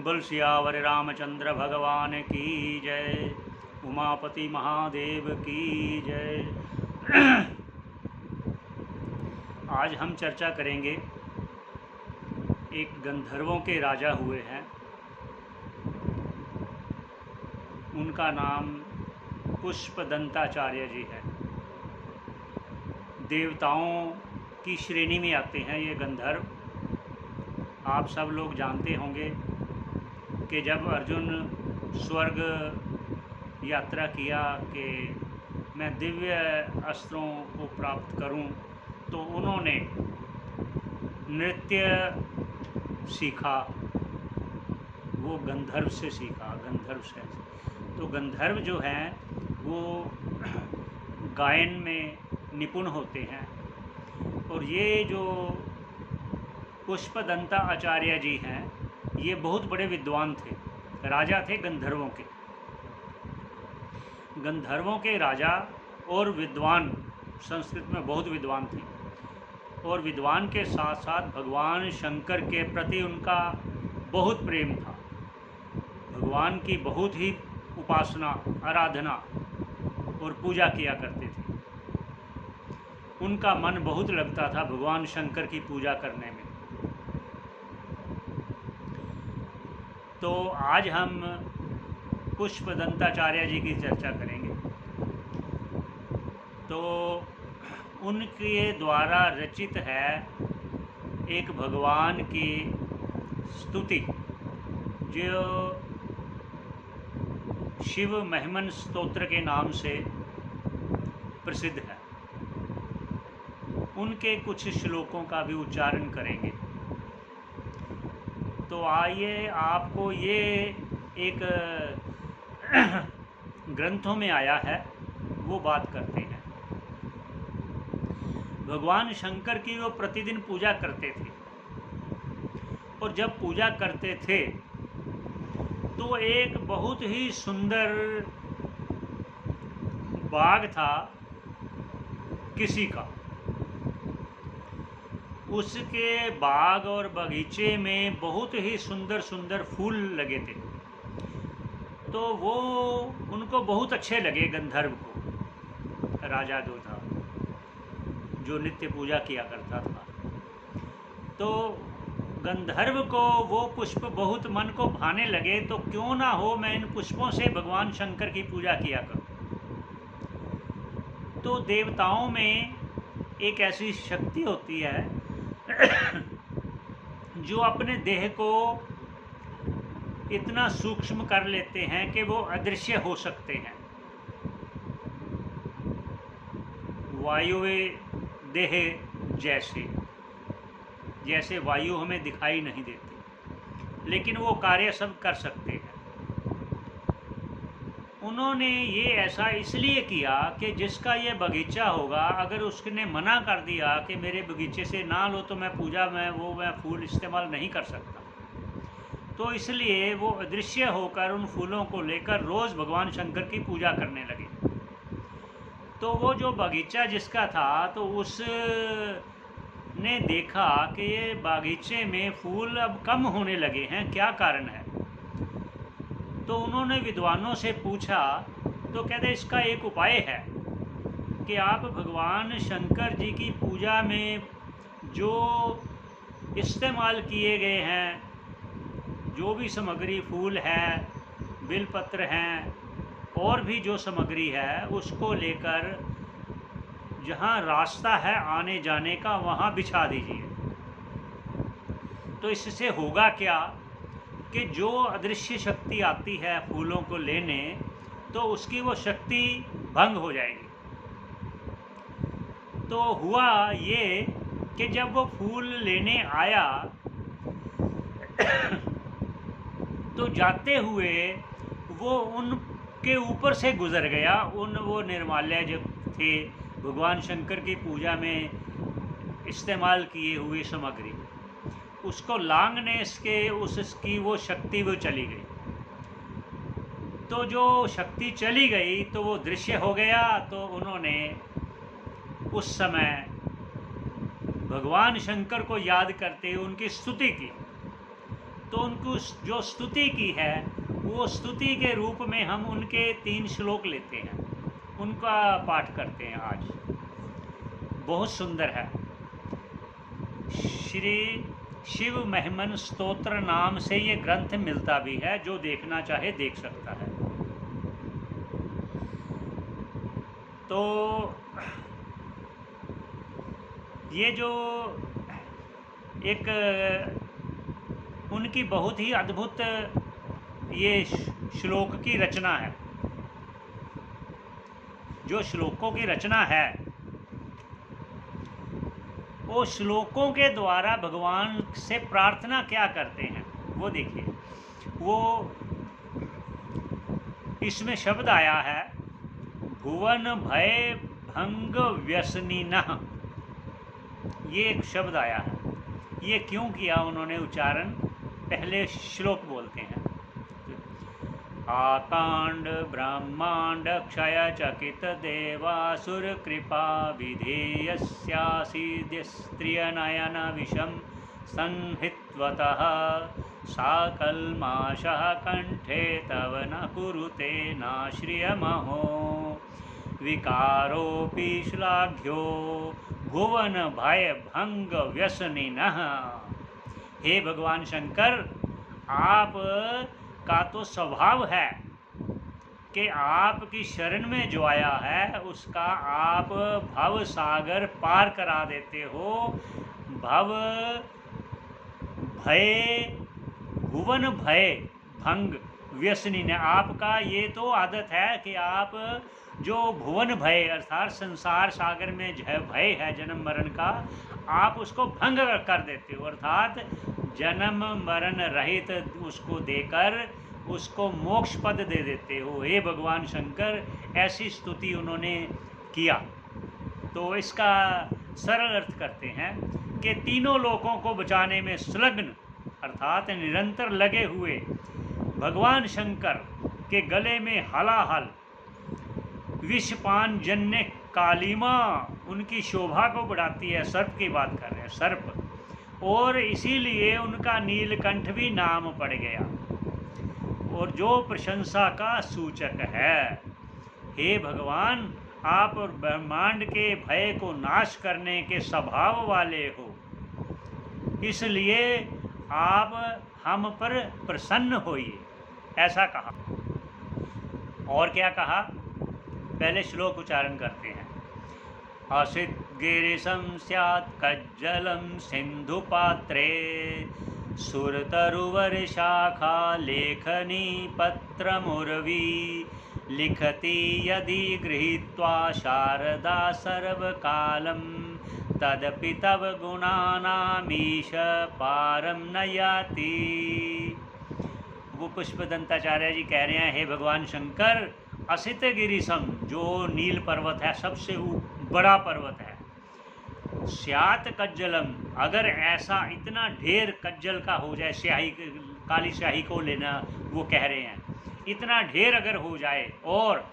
बोल सियावर रामचंद्र भगवान की जय। उमापति महादेव की जय। आज हम चर्चा करेंगे, एक गंधर्वों के राजा हुए हैं, उनका नाम पुष्पदंताचार्य जी है। देवताओं की श्रेणी में आते हैं ये गंधर्व। आप सब लोग जानते होंगे कि जब अर्जुन स्वर्ग यात्रा किया कि मैं दिव्य अस्त्रों को प्राप्त करूं, तो उन्होंने नृत्य सीखा, वो गंधर्व से सीखा, गंधर्व से। तो गंधर्व जो हैं वो गायन में निपुण होते हैं। और ये जो पुष्पदंता आचार्य जी हैं, ये बहुत बड़े विद्वान थे, राजा थे गंधर्वों के। गंधर्वों के राजा और विद्वान, संस्कृत में बहुत विद्वान थे। और विद्वान के साथ साथ भगवान शंकर के प्रति उनका बहुत प्रेम था। भगवान की बहुत ही उपासना, आराधना और पूजा किया करते थे। उनका मन बहुत लगता था भगवान शंकर की पूजा करने में। तो आज हम पुष्पदंताचार्य जी की चर्चा करेंगे। तो उनके द्वारा रचित है एक भगवान की स्तुति, जो शिव महिमन स्तोत्र के नाम से प्रसिद्ध है। उनके कुछ श्लोकों का भी उच्चारण करेंगे। तो आइए, आपको ये एक ग्रंथों में आया है, वो बात करते हैं। भगवान शंकर की वो प्रतिदिन पूजा करते थे। और जब पूजा करते थे तो एक बहुत ही सुंदर बाग था किसी का। उसके बाग और बगीचे में बहुत ही सुंदर सुंदर फूल लगे थे। तो वो उनको बहुत अच्छे लगे गंधर्व को, राजा जो था, जो नित्य पूजा किया करता था। तो गंधर्व को वो पुष्प बहुत मन को भाने लगे, तो क्यों ना हो मैं इन पुष्पों से भगवान शंकर की पूजा किया करूं। तो देवताओं में एक ऐसी शक्ति होती है जो अपने देह को इतना सूक्ष्म कर लेते हैं कि वो अदृश्य हो सकते हैं। वायुवे देह जैसे वायु हमें दिखाई नहीं देती, लेकिन वो कार्य सब कर सकते हैं। उन्होंने ये ऐसा इसलिए किया कि जिसका ये बगीचा होगा, अगर उसने मना कर दिया कि मेरे बगीचे से ना लो तो मैं पूजा में मैं फूल इस्तेमाल नहीं कर सकता, तो इसलिए वो अदृश्य होकर उन फूलों को लेकर रोज़ भगवान शंकर की पूजा करने लगे। तो वो जो बगीचा जिसका था, तो उसने देखा कि ये बागीचे में फूल अब कम होने लगे हैं, क्या कारण है। तो उन्होंने विद्वानों से पूछा, तो कहते इसका एक उपाय है कि आप भगवान शंकर जी की पूजा में जो इस्तेमाल किए गए हैं, जो भी सामग्री, फूल है, बिलपत्र हैं, और भी जो सामग्री है, उसको लेकर जहाँ रास्ता है आने जाने का, वहाँ बिछा दीजिए। तो इससे होगा क्या कि जो अदृश्य शक्ति आती है फूलों को लेने, तो उसकी वो शक्ति भंग हो जाएगी। तो हुआ ये कि जब वो फूल लेने आया तो जाते हुए वो उनके ऊपर से गुजर गया। वो निर्माल्य जो थे भगवान शंकर की पूजा में इस्तेमाल किए हुए सामग्री, उसको लांघने से उसकी वो शक्ति वो चली गई। तो जो शक्ति चली गई तो वो दृश्य हो गया। तो उन्होंने उस समय भगवान शंकर को याद करते हुए उनकी स्तुति की। तो उनको जो स्तुति की है वो स्तुति के रूप में हम उनके 3 श्लोक लेते हैं, उनका पाठ करते हैं आज। बहुत सुंदर है। श्री शिव महिमन स्तोत्र नाम से ये ग्रंथ मिलता भी है, जो देखना चाहे देख सकता है। तो ये जो एक उनकी बहुत ही अद्भुत ये श्लोक की रचना है। जो श्लोकों की रचना है वो श्लोकों के द्वारा भगवान से प्रार्थना क्या करते हैं वो देखिए। वो इसमें शब्द आया है भुवन भय भंग व्यसनिनः, ये एक शब्द आया है। ये क्यों किया उन्होंने उच्चारण, पहले श्लोक बोलते हैं। आकांड ब्रह्मांड क्षय चकित देवासुर कृपा विधेयस्यासीद्य स्त्रिय नयन विषम संहित्वतः साकल्माशः कंठे तव न कुरुते नाश्रियमहो विकारोऽपि श्लाघ्यो भुवन भय भंग व्यसनिनः। हे भगवान शंकर, आप का तो स्वभाव है कि आपकी शरण में जो आया है उसका आप भव सागर पार करा देते हो। भव भय भुवन भय भंग व्यसनी ने, आपका ये तो आदत है कि आप जो भुवन भय अर्थात संसार सागर में भय है जन्म मरण का, आप उसको भंग कर देते हो, अर्थात जन्म मरण रहित उसको देकर उसको मोक्ष पद दे देते हो। हे भगवान शंकर, ऐसी स्तुति उन्होंने किया। तो इसका सरल अर्थ करते हैं कि तीनों लोगों को बचाने में संलग्न अर्थात निरंतर लगे हुए भगवान शंकर के गले में हलाहल विषपान जन्य कालीमा उनकी शोभा को बढ़ाती है। सर्प की बात कर रहे हैं, सर्प, और इसीलिए उनका नीलकंठ भी नाम पड़ गया और जो प्रशंसा का सूचक है। हे भगवान, आप ब्रह्मांड के भय को नाश करने के स्वभाव वाले हो, इसलिए आप हम पर प्रसन्न होइए, ऐसा कहा। और क्या कहा, पहले श्लोक उच्चारण करते हैं। असित गिरिशं स्यात् कज्जलं सिंधु पात्रे सुरतरुवर्शाखा लेखनी पत्रमुर्वी लिखति यदि गृहीत्वा शारदा सर्वकालं तदपि तव गुणानामीश पारम न याति। वो पुष्पदंताचार्य जी कह रहे हैं, हे भगवान शंकर, असित गिरिशम जो नील पर्वत है, सबसे बड़ा पर्वत है, स्यात कज्जलम, अगर ऐसा इतना ढेर कज्जल का हो जाए, स्याही काली स्याही को लेना वो कह रहे हैं, इतना ढेर अगर हो जाए, और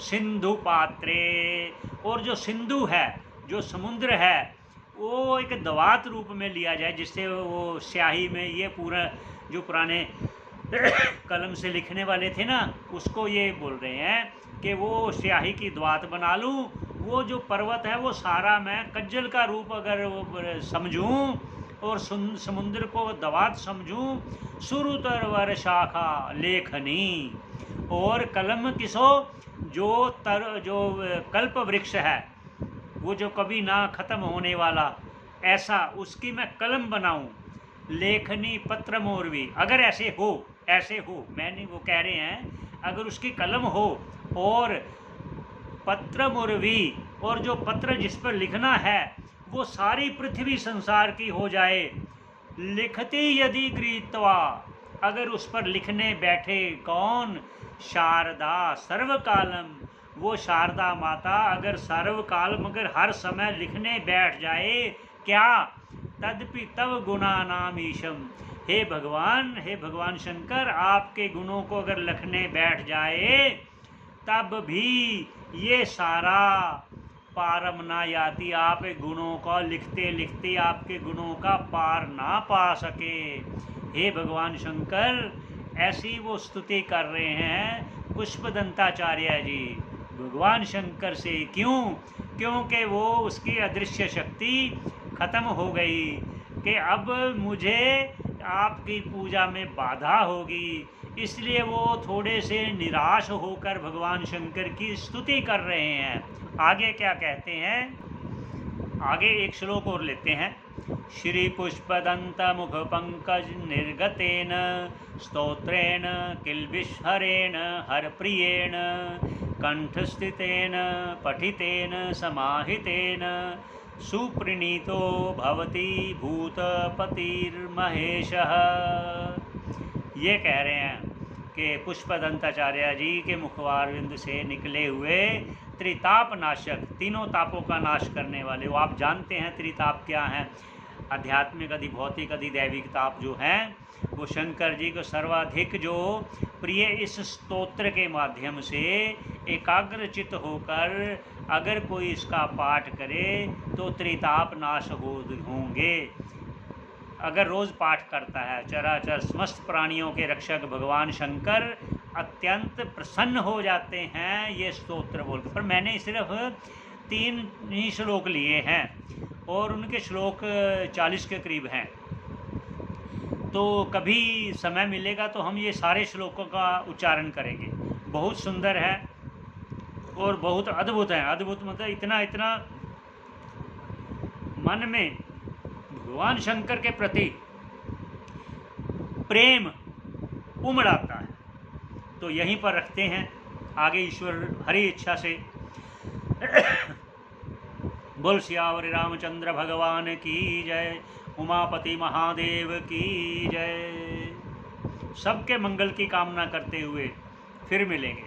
सिंधु पात्रे, और जो सिंधु है, जो समुद्र है, वो एक दवात रूप में लिया जाए, जिससे वो स्याही में ये पूरा जो पुराने कलम से लिखने वाले थे ना, उसको ये बोल रहे हैं कि वो स्याही की दवात बना लूँ, वो जो पर्वत है वो सारा मैं कज्जल का रूप अगर समझूं और समुद्र को दवात समझूं, सुरुतर वर शाखा लेखनी, और कलम किसो जो कल्प वृक्ष है, वो जो कभी ना खत्म होने वाला, ऐसा उसकी मैं कलम बनाऊं, लेखनी पत्र मोरवी, अगर ऐसे हो मैंने वो कह रहे हैं, अगर उसकी कलम हो और पत्र मुरवी, और जो पत्र जिस पर लिखना है वो सारी पृथ्वी संसार की हो जाए, लिखती यदि गृहीत्वा, अगर उस पर लिखने बैठे कौन, शारदा सर्वकालम, वो शारदा माता अगर सर्वकालम अगर हर समय लिखने बैठ जाए, क्या, तदपि तव गुणानाम ईशम, हे भगवान शंकर, आपके गुणों को अगर लिखने बैठ जाए तब भी ये सारा पारम ना याति, आप गुणों को लिखते लिखते आपके गुणों का पार ना पा सके। हे भगवान शंकर, ऐसी वो स्तुति कर रहे हैं पुष्पदंताचार्य जी भगवान शंकर से। क्यों? क्योंकि वो उसकी अदृश्य शक्ति खत्म हो गई कि अब मुझे आपकी पूजा में बाधा होगी, इसलिए वो थोड़े से निराश होकर भगवान शंकर की स्तुति कर रहे हैं। आगे क्या कहते हैं? आगे एक श्लोक और लेते हैं। श्री पुष्पदंत मुख पंकज निर्गतेन स्तोत्रेण किल्बिषहरेण हरप्रियेण कंठस्थितेन पठितेन समाहितेन सुप्रणीतो भवति भूतपतिर्महेशः। ये कह रहे हैं कि पुष्पदंताचार्य जी के मुखवारविंद से निकले हुए त्रिताप नाशक, तीनों तापों का नाश करने वाले, वो आप जानते हैं त्रिताप क्या हैं, आध्यात्मिक, अधिभौतिक, अधिदैविक ताप जो हैं, वो शंकर जी को सर्वाधिक जो प्रिय इस स्तोत्र के माध्यम से एकाग्रचित होकर अगर कोई इसका पाठ करे तो त्रिताप नाश होंगे। अगर रोज़ पाठ करता है, चराचर समस्त प्राणियों के रक्षक भगवान शंकर अत्यंत प्रसन्न हो जाते हैं ये स्तोत्र बोलकर। पर मैंने सिर्फ 3 ही श्लोक लिए हैं और उनके श्लोक 40 के करीब हैं, तो कभी समय मिलेगा तो हम ये सारे श्लोकों का उच्चारण करेंगे। बहुत सुंदर है और बहुत अद्भुत है। अद्भुत मतलब इतना मन में भगवान शंकर के प्रति प्रेम उमड़ आता है। तो यहीं पर रखते हैं, आगे ईश्वर हरी इच्छा से बोल सियावर रामचंद्र भगवान की जय, उमापति महादेव की जय। सबके मंगल की कामना करते हुए फिर मिलेंगे।